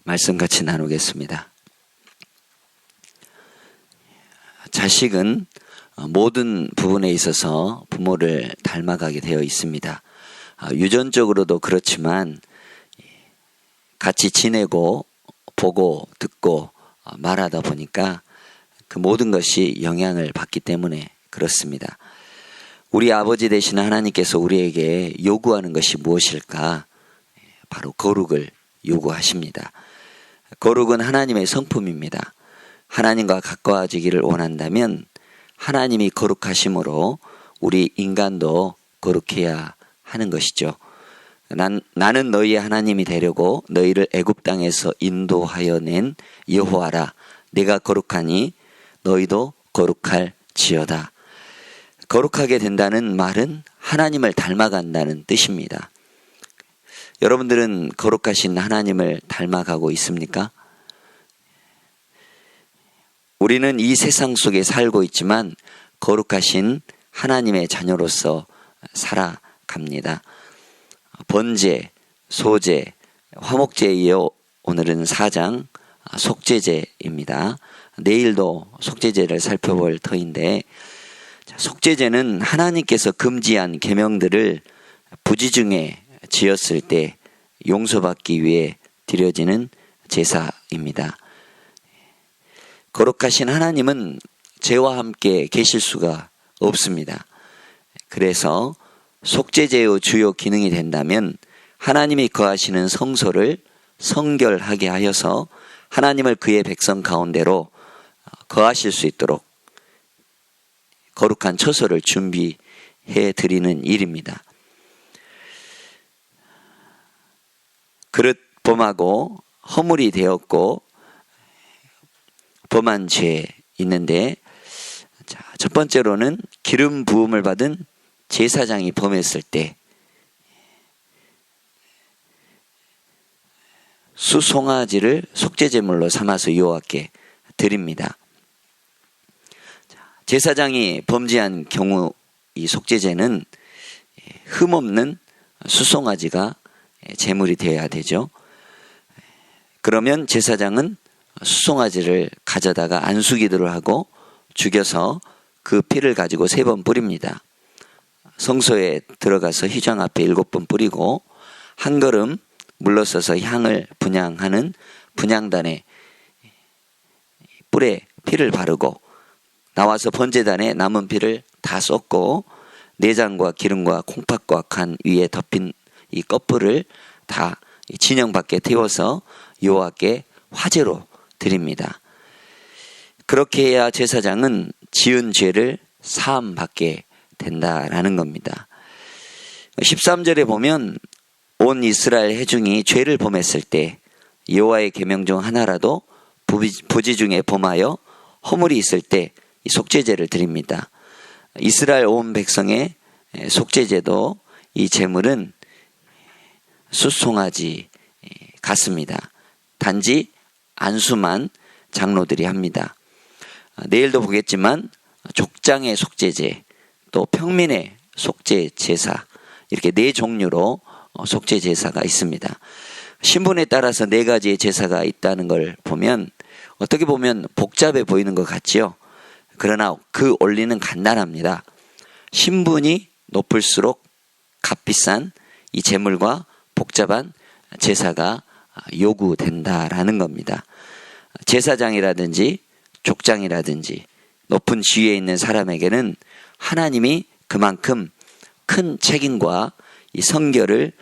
말씀 같이 나누겠습니다. 자식은 모든 부분에 있어서 부모를 닮아가게 되어 있습니다. 유전적으로도 그렇지만 같이 지내고 보고 듣고 말하다 보니까 그 모든 것이 영향을 받기 때문에 그렇습니다. 우리 아버지 되시는 하나님께서 우리에게 요구하는 것이 무엇일까? 바로 거룩을 요구하십니다. 거룩은 하나님의 성품입니다. 하나님과 가까워지기를 원한다면 하나님이 거룩하심으로 우리 인간도 거룩해야 하는 것이죠. 나는 너희의 하나님이 되려고 너희를 애굽 땅에서 인도하여 낸 여호와라. 내가 거룩하니 너희도 거룩할지어다. 거룩하게 된다는 말은 하나님을 닮아간다는 뜻입니다. 여러분들은 거룩하신 하나님을 닮아가고 있습니까? 우리는 이 세상 속에 살고 있지만 거룩하신 하나님의 자녀로서 살아갑니다. 번제, 소제, 화목제에 이어 오늘은 4장 속죄제입니다. 내일도 속죄제를 살펴볼 터인데, 속죄제는 하나님께서 금지한 계명들을 부지중에 지었을 때 용서받기 위해 드려지는 제사입니다. 거룩하신 하나님은 죄와 함께 계실 수가 없습니다. 그래서 속죄제의 주요 기능이 된다면 하나님이 거하시는 성소를 성결하게 하여서 하나님을 그의 백성 가운데로 거하실 수 있도록 거룩한 처소를 준비해 드리는 일입니다. 그릇 범하고 허물이 되었고 범한 죄 있는데, 첫 번째로는 기름 부음을 받은 제사장이 범했을 때 수송아지를 속죄제물로 삼아서 여호와께 드립니다. 제사장이 범죄한 경우 이 속죄제는 흠없는 수송아지가 제물이 되어야 되죠. 그러면 제사장은 수송아지를 가져다가 안수기도를 하고 죽여서 그 피를 가지고 3번 뿌립니다. 성소에 들어가서 휘장 앞에 7번 뿌리고 한 걸음 물러서서 향을 분향하는 분향단에 뿔에 피를 바르고 나와서 번제단에 남은 피를 다 쏟고 내장과 기름과 콩팥과 간 위에 덮인 이 껍질을 다 진영 밖에 태워서 여호와께 화제로 드립니다. 그렇게 해야 제사장은 지은 죄를 사함받게 된다라는 겁니다. 13절에 보면 온 이스라엘 회중이 죄를 범했을 때 여호와의 계명 중 하나라도 부지 중에 범하여 허물이 있을 때 이 속죄제를 드립니다. 이스라엘 온 백성의 속죄제도 이 제물은 수송아지 같습니다. 단지 안수만 장로들이 합니다. 내일도 보겠지만 족장의 속죄제, 또 평민의 속죄제사, 이렇게 4종류로 속죄제사가 있습니다. 신분에 따라서 4가지의 제사가 있다는 걸 보면 어떻게 보면 복잡해 보이는 것 같지요. 그러나 그 원리는 간단합니다. 신분이 높을수록 값비싼 이 제물과 복잡한 제사가 요구된다라는 겁니다. 제사장이라든지 족장이라든지 높은 지위에 있는 사람에게는 하나님이 그만큼 큰 책임과 이 성결을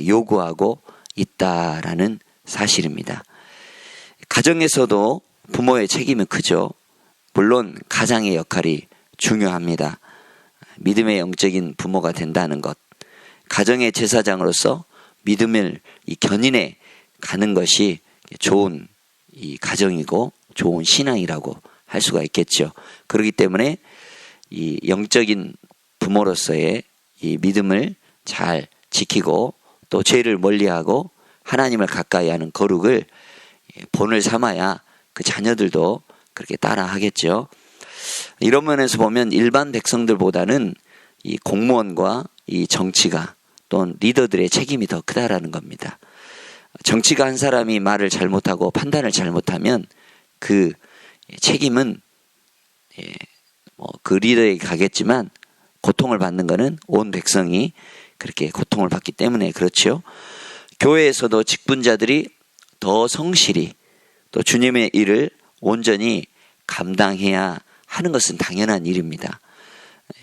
요구하고 있다라는 사실입니다. 가정에서도 부모의 책임이 크죠. 물론 가장의 역할이 중요합니다. 믿음의 영적인 부모가 된다는 것, 가정의 제사장으로서 믿음을 견인해 가는 것이 좋은 이 가정이고 좋은 신앙이라고 할 수가 있겠죠. 그렇기 때문에 이 영적인 부모로서의 이 믿음을 잘 지키고 또 죄를 멀리하고 하나님을 가까이 하는 거룩을 본을 삼아야 그 자녀들도 그렇게 따라 하겠죠. 이런 면에서 보면 일반 백성들보다는 이 공무원과 이 정치가 또는 리더들의 책임이 더 크다라는 겁니다. 정치가 한 사람이 말을 잘못하고 판단을 잘못하면 그 책임은 그 리더에게 가겠지만 고통을 받는 것은 온 백성이 그렇게 고통을 받기 때문에 그렇죠. 교회에서도 직분자들이 더 성실히 또 주님의 일을 온전히 감당해야 하는 것은 당연한 일입니다.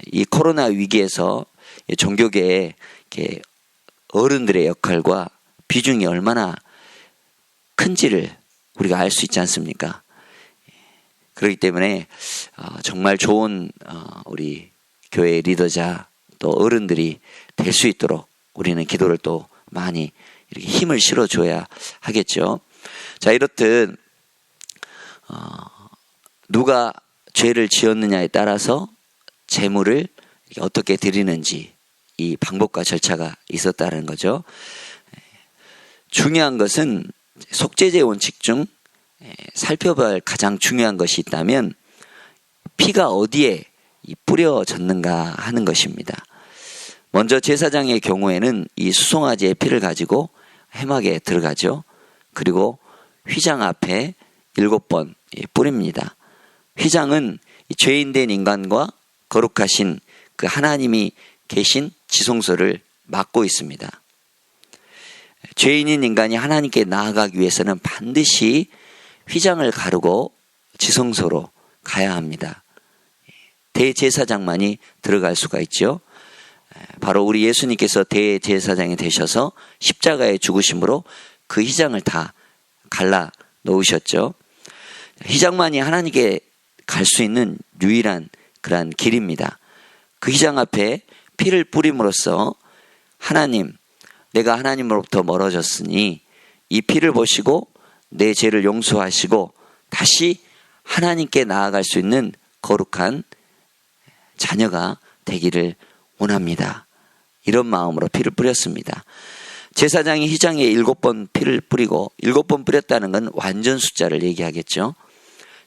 이 코로나 위기에서 종교계의 어른들의 역할과 비중이 얼마나 큰지를 우리가 알 수 있지 않습니까? 그렇기 때문에 정말 좋은 우리 교회 리더자 또 어른들이 될 수 있도록 우리는 기도를 또 많이 이렇게 힘을 실어줘야 하겠죠. 자, 이렇듯 누가 죄를 지었느냐에 따라서 제물을 어떻게 드리는지 이 방법과 절차가 있었다는 거죠. 중요한 것은 속죄제 원칙 중 살펴봐야 할 가장 중요한 것이 있다면 피가 어디에 뿌려졌는가 하는 것입니다. 먼저 제사장의 경우에는 이 수송아지의 피를 가지고 회막에 들어가죠. 그리고 휘장 앞에 7번 뿌립니다. 휘장은 죄인된 인간과 거룩하신 그 하나님이 계신 지성소를 막고 있습니다. 죄인인 인간이 하나님께 나아가기 위해서는 반드시 휘장을 가르고 지성소로 가야 합니다. 대제사장만이 들어갈 수가 있죠. 바로 우리 예수님께서 대제사장이 되셔서 십자가의 죽으심으로 그 휘장을 다 갈라 놓으셨죠. 휘장만이 하나님께 갈 수 있는 유일한 그러한 길입니다. 그 휘장 앞에 피를 뿌림으로써 하나님, 내가 하나님으로부터 멀어졌으니 이 피를 보시고 내 죄를 용서하시고 다시 하나님께 나아갈 수 있는 거룩한 자녀가 되기를 원합니다. 이런 마음으로 피를 뿌렸습니다. 제사장이 휘장에 7번 피를 뿌리고 7번 뿌렸다는 건 완전 숫자를 얘기하겠죠.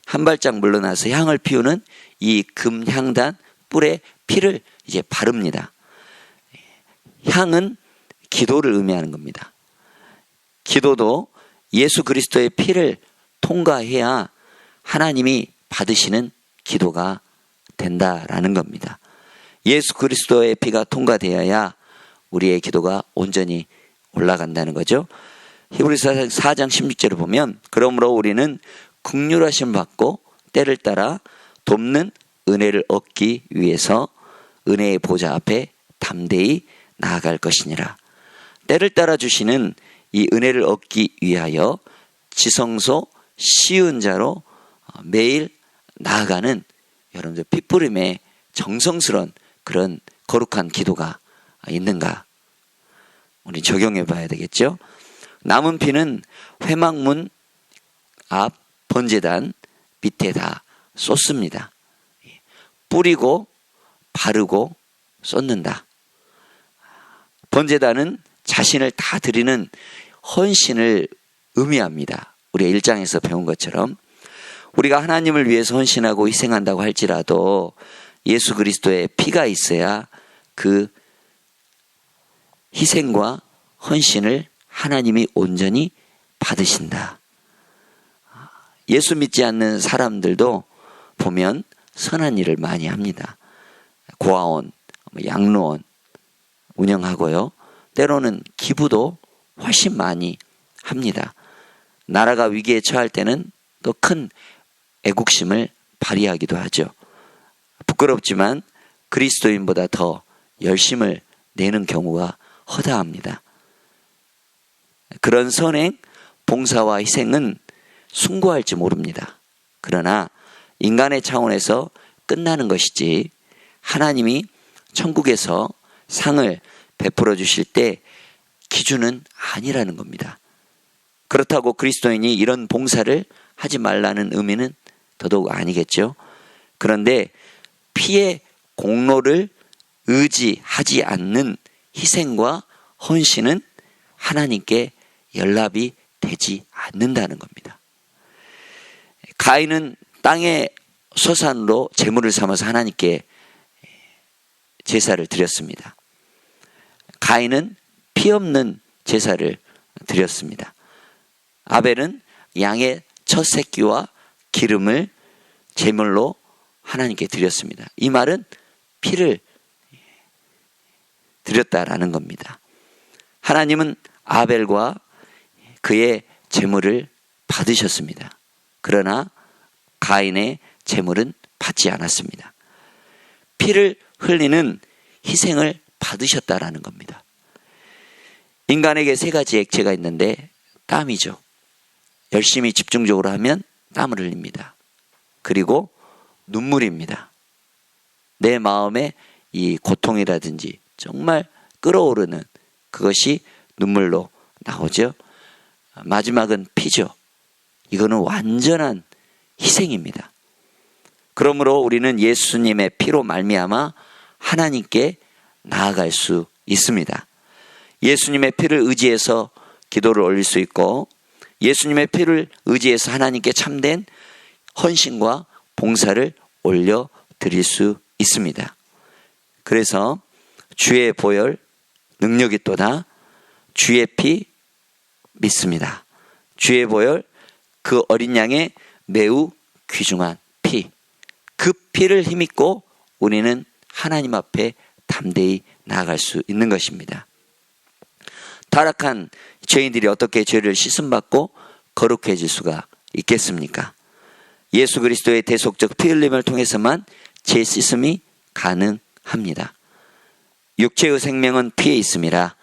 한 발짝 물러나서 향을 피우는 이 금향단 뿔에 피를 이제 바릅니다. 향은 기도를 의미하는 겁니다. 기도도 예수 그리스도의 피를 통과해야 하나님이 받으시는 기도가 된다라는 겁니다. 예수 그리스도의 피가 통과되어야 우리의 기도가 온전히 올라간다는 거죠. 히브리서 4장 16절을 보면 그러므로 우리는 긍휼하심 받고 때를 따라 돕는 은혜를 얻기 위해서 은혜의 보좌 앞에 담대히 나아갈 것이니라. 때를 따라 주시는 이 은혜를 얻기 위하여 지성소 시은자로 매일 나아가는 여러분들 피뿌림의 정성스러운 그런 거룩한 기도가 있는가? 우리 적용해 봐야 되겠죠? 남은 피는 회막문 앞 번제단 밑에 다 쏟습니다. 뿌리고 바르고 쏟는다. 번제단은 자신을 다 드리는 헌신을 의미합니다. 우리가 1장에서 배운 것처럼 우리가 하나님을 위해서 헌신하고 희생한다고 할지라도 예수 그리스도의 피가 있어야 그 희생과 헌신을 하나님이 온전히 받으신다. 예수 믿지 않는 사람들도 보면 선한 일을 많이 합니다. 고아원, 양로원 운영하고요. 때로는 기부도 훨씬 많이 합니다. 나라가 위기에 처할 때는 또 큰 애국심을 발휘하기도 하죠. 부끄럽지만 그리스도인보다 더 열심을 내는 경우가 허다합니다. 그런 선행, 봉사와 희생은 숭고할지 모릅니다. 그러나 인간의 차원에서 끝나는 것이지 하나님이 천국에서 상을 베풀어 주실 때 기준은 아니라는 겁니다. 그렇다고 그리스도인이 이런 봉사를 하지 말라는 의미는 더더욱 아니겠죠. 그런데 피의 공로를 의지하지 않는 희생과 헌신은 하나님께 연락이 되지 않는다는 겁니다. 가인은 땅의 소산으로 제물을 삼아서 하나님께 제사를 드렸습니다. 가인은 피 없는 제사를 드렸습니다. 아벨은 양의 첫 새끼와 기름을 제물로 하나님께 드렸습니다. 이 말은 피를 드렸다라는 겁니다. 하나님은 아벨과 그의 제물을 받으셨습니다. 그러나 가인의 제물은 받지 않았습니다. 피를 흘리는 희생을 받으셨다라는 겁니다. 인간에게 세 가지 액체가 있는데 땀이죠. 열심히 집중적으로 하면 땀을 흘립니다. 그리고 눈물입니다. 내 마음에 이 고통이라든지 정말 끓어오르는 그것이 눈물로 나오죠. 마지막은 피죠. 이거는 완전한 희생입니다. 그러므로 우리는 예수님의 피로 말미암아 하나님께 나아갈 수 있습니다. 예수님의 피를 의지해서 기도를 올릴 수 있고 예수님의 피를 의지해서 하나님께 참된 헌신과 봉사를 올려드릴 수 있습니다. 그래서 주의 보혈 능력이 있도다. 주의 피 믿습니다. 주의 보혈 그 어린 양의 매우 귀중한 피. 그 피를 힘입고 우리는 하나님 앞에 담대히 나아갈 수 있는 것입니다. 타락한 죄인들이 어떻게 죄를 씻음받고 거룩해질 수가 있겠습니까? 예수 그리스도의 대속적 피 흘림을 통해서만 죄 씻음이 가능합니다. 육체의 생명은 피에 있음이라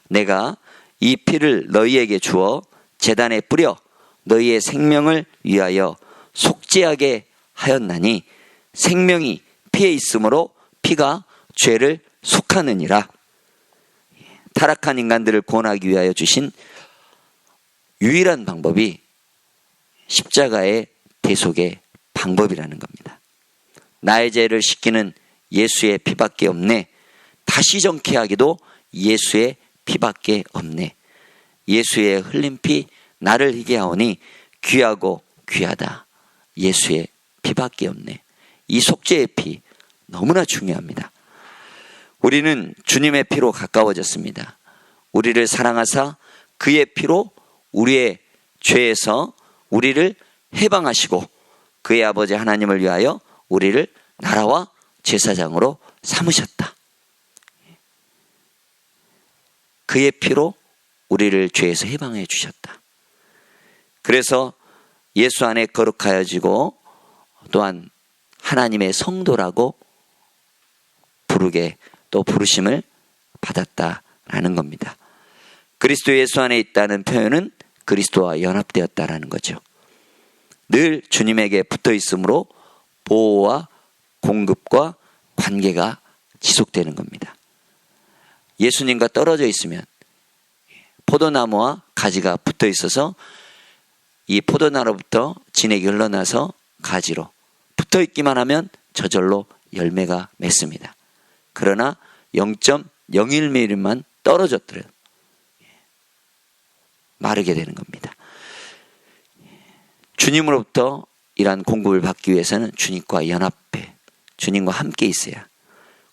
내가 이 피를 너희에게 주어 제단에 뿌려 너희의 생명을 위하여 속죄하게 하였나니 생명이 피에 있으므로 피가 죄를 속하느니라. 타락한 인간들을 구원하기 위하여 주신 유일한 방법이 십자가의 대속의 방법이라는 겁니다. 나의 죄를 씻기는 예수의 피밖에 없네. 다시 정케 하기도 예수의 피밖에 없네. 예수의 흘린 피 나를 희게 하오니 귀하고 귀하다. 예수의 피밖에 없네. 이 속죄의 피 너무나 중요합니다. 우리는 주님의 피로 가까워졌습니다. 우리를 사랑하사 그의 피로 우리의 죄에서 우리를 해방하시고 그의 아버지 하나님을 위하여 우리를 나라와 제사장으로 삼으셨다. 그의 피로 우리를 죄에서 해방해 주셨다. 그래서 예수 안에 거룩하여지고 또한 하나님의 성도라고 부르게 또 부르심을 받았다라는 겁니다. 그리스도 예수 안에 있다는 표현은 그리스도와 연합되었다라는 거죠. 늘 주님에게 붙어 있으므로 보호와 공급과 관계가 지속되는 겁니다. 예수님과 떨어져 있으면 포도나무와 가지가 붙어 있어서 이 포도나무로부터 진액이 흘러나서 가지로 붙어 있기만 하면 저절로 열매가 맺습니다. 그러나 0.01mm만 떨어졌더라도 마르게 되는 겁니다. 주님으로부터 이러한 공급을 받기 위해서는 주님과 연합해 주님과 함께 있어야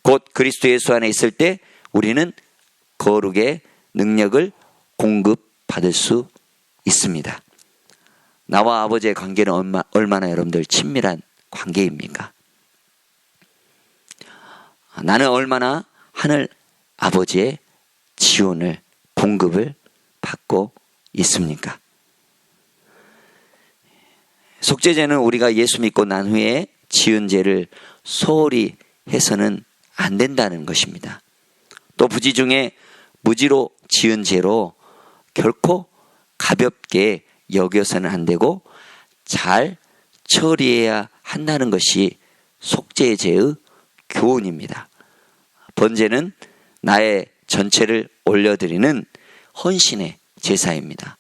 곧 그리스도 예수 안에 있을 때 우리는 거룩의 능력을 공급받을 수 있습니다. 나와 아버지의 관계는 얼마나 여러분들 친밀한 관계입니까? 나는 얼마나 하늘 아버지의 지원을 공급을 받고 있습니까? 속죄제는 우리가 예수 믿고 난 후에 지은 죄를 소홀히 해서는 안 된다는 것입니다. 또 부지 중에 무지로 지은 죄로 결코 가볍게 여겨서는 안 되고 잘 처리해야 한다는 것이 속죄제의 교훈입니다. 번제는 나의 전체를 올려드리는 헌신의 제사입니다.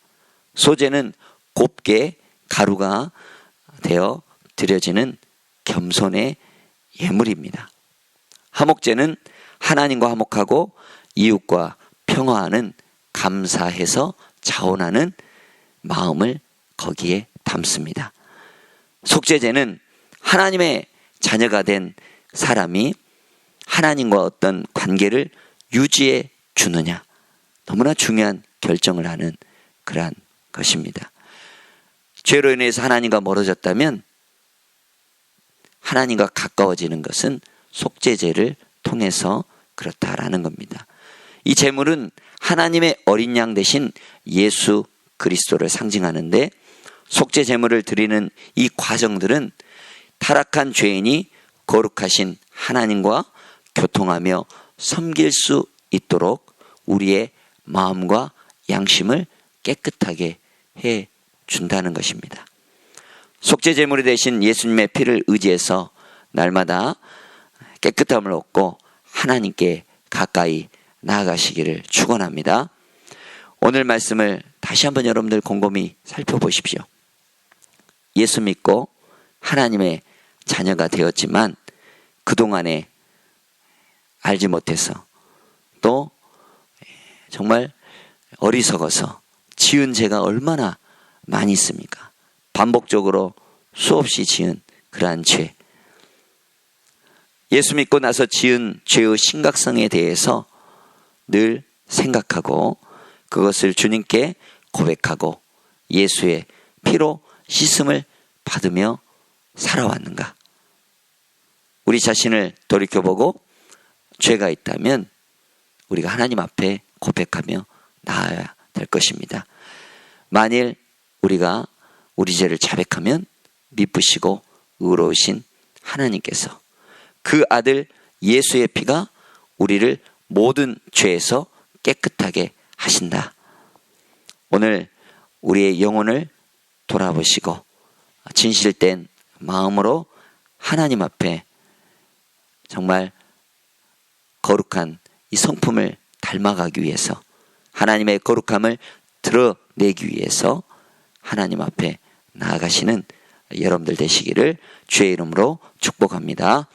소제는 곱게 가루가 되어 드려지는 겸손의 예물입니다. 화목제는 하나님과 화목하고 이웃과 평화하는 감사해서 자원하는 마음을 거기에 담습니다. 속죄제는 하나님의 자녀가 된 사람이 하나님과 어떤 관계를 유지해 주느냐 너무나 중요한 결정을 하는 그러한 것입니다. 죄로 인해서 하나님과 멀어졌다면 하나님과 가까워지는 것은 속죄제를 통해서 그렇다라는 겁니다. 이 제물은 하나님의 어린 양 대신 예수 그리스도를 상징하는데, 속죄 제물을 드리는 이 과정들은 타락한 죄인이 거룩하신 하나님과 교통하며 섬길 수 있도록 우리의 마음과 양심을 깨끗하게 해 준다는 것입니다. 속죄 제물이 되신 예수님의 피를 의지해서 날마다 깨끗함을 얻고 하나님께 가까이 나아가시기를 축원합니다. 오늘 말씀을 다시 한번 여러분들 곰곰이 살펴보십시오. 예수 믿고 하나님의 자녀가 되었지만 그동안에 알지 못해서 또 정말 어리석어서 지은 죄가 얼마나 많이 있습니까? 반복적으로 수없이 지은 그러한 죄. 예수 믿고 나서 지은 죄의 심각성에 대해서 늘 생각하고 그것을 주님께 고백하고 예수의 피로 씻음을 받으며 살아왔는가? 우리 자신을 돌이켜보고 죄가 있다면 우리가 하나님 앞에 고백하며 나아야 될 것입니다. 만일 우리가 우리 죄를 자백하면 미쁘시고 의로우신 하나님께서 그 아들 예수의 피가 우리를 모든 죄에서 깨끗하게 하신다. 오늘 우리의 영혼을 돌아보시고 진실된 마음으로 하나님 앞에 정말 거룩한 이 성품을 닮아가기 위해서, 하나님의 거룩함을 드러내기 위해서 하나님 앞에 나아가시는 여러분들 되시기를 주의 이름으로 축복합니다.